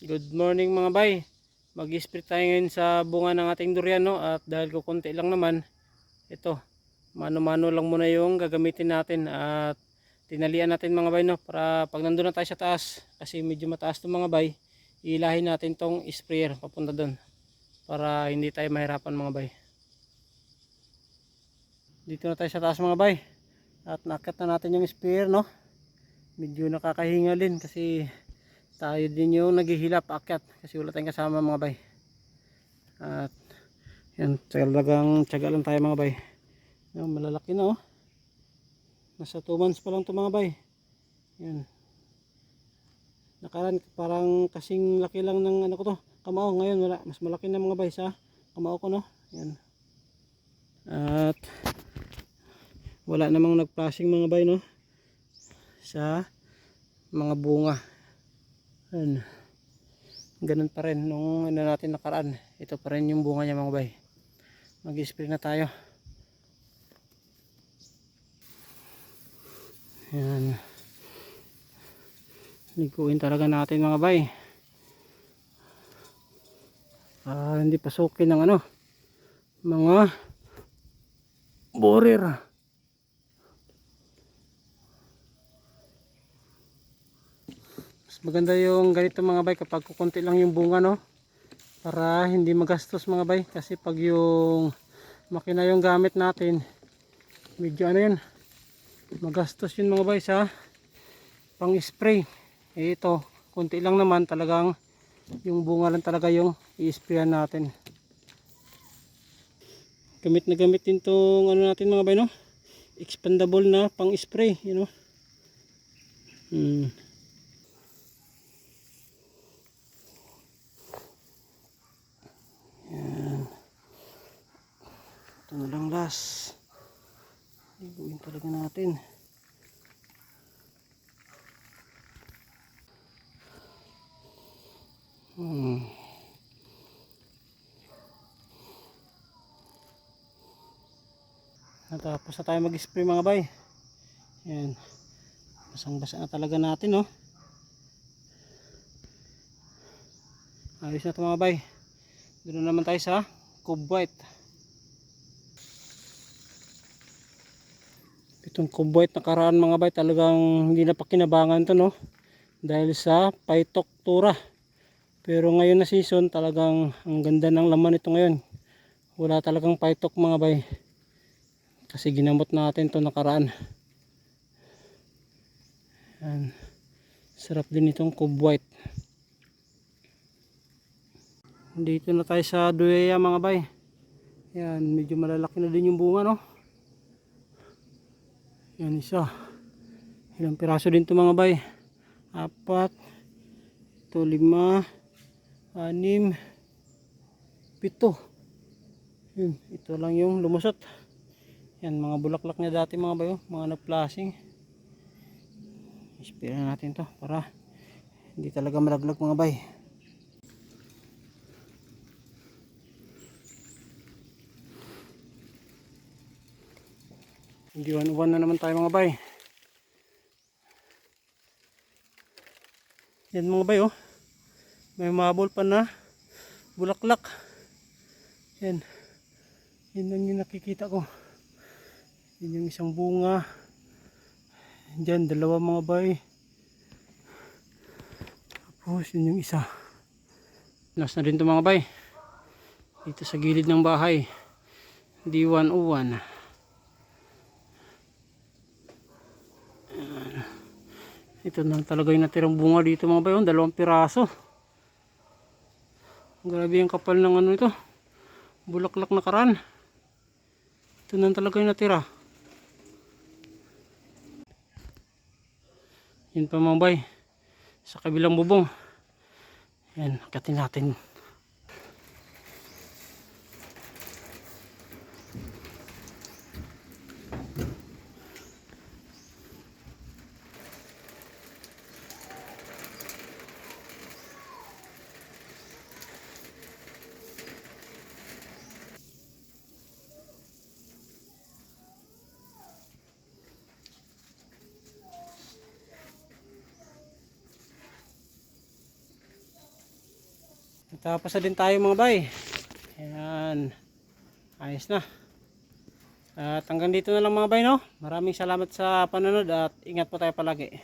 Good morning mga bay. Mag-spray tayo ngayon sa bunga ng ating durian, no? At dahil kukunti lang naman, ito, mano-mano lang muna yung gagamitin natin. At tinalian natin mga bay, no? Para pag nandun na tayo sa taas, kasi medyo mataas itong mga bay, ilahin natin tong sprayer papunta dun. Para hindi tayo mahirapan mga bay. Dito na tayo sa taas mga bay. At nakit na natin yung sprayer, no? Medyo nakakahinga din kasi tayo din yung naghihilap akyat kasi wala tayong kasama mga bay. At yan, talagang tiyaga lang tayo mga bay. Yan, malalaki na, oh. Nasa 2 months pa lang to mga bay. Yan, nakaraan parang kasing laki lang ng ano ko to, kamao. Ngayon wala, mas malaki na mga bay sa kamao ko, no. Yan. At wala namang nagplasing mga bay, no, sa mga bunga. Yan, ganun pa rin nung ano natin nakaraan. Ito pa rin yung bunga niya mga bay. Mag-spray na tayo. Yan, liguin talaga natin mga bay. Hindi pasukin ng ano, mga borer. Mas maganda yung ganito mga bay kapag kukunti lang yung bunga, no, para hindi magastos mga bay. Kasi pag yung makina yung gamit natin, medyo ano yun, magastos yun mga bay sa pang spray. Ito kunti lang naman, talagang yung bunga lang talaga yung i-sprayan natin. Gamit na gamit din tong ano natin mga bay, no, expandable na pang spray, you know. Yan, ito na lang last. Iguin talaga natin. Natapos na tayo mag-spray mga bay. Yan, basang basa na talaga natin, no. Ayos na ito mga bay. Doon na naman tayo sa Cube White. Itong Cube White nakaraan mga bay, talagang hindi na pakinabangan to, no, dahil sa phytophthora. Pero ngayon na season, talagang ang ganda ng laman ito ngayon. Wala talagang phytoph mga bay, kasi ginamot natin to nakaraan. Yan, sarap din itong Cube White. Dito na tayo sa Dueya mga bay. Yan, medyo malalaki na din yung bunga, no. Yan, isa. Ilang piraso din to mga bay? 4, ito 5, 6, 7. Yun, ito lang yung lumusot. Yan, mga bulaklak na dati mga bay, oh, mga nagplasing. Ispira natin to para hindi talaga malaglag mga bay. Hindi one na naman tayo mga bay. Yan mga bay, oh, may mabol pa na bulaklak. Yan, yun lang yung nakikita ko. Yun yung isang bunga. Diyan, 2 mga bay. Tapos yun yung isa. Last na rin ito mga bay. Dito sa gilid ng bahay. D101. Ito na talaga yung natirang bunga dito mga bay. 2 piraso. Grabe yung kapal ng ano ito, bulaklak na karan. Ito na talaga yung natira. Yun pa mga bay, sa kabilang bubong. Yan, akatin natin. Tapos na din tayo mga bay. Ayan. Ayos na. At hanggang dito na lang mga bay, no? Maraming salamat sa panonood at ingat po tayo palagi.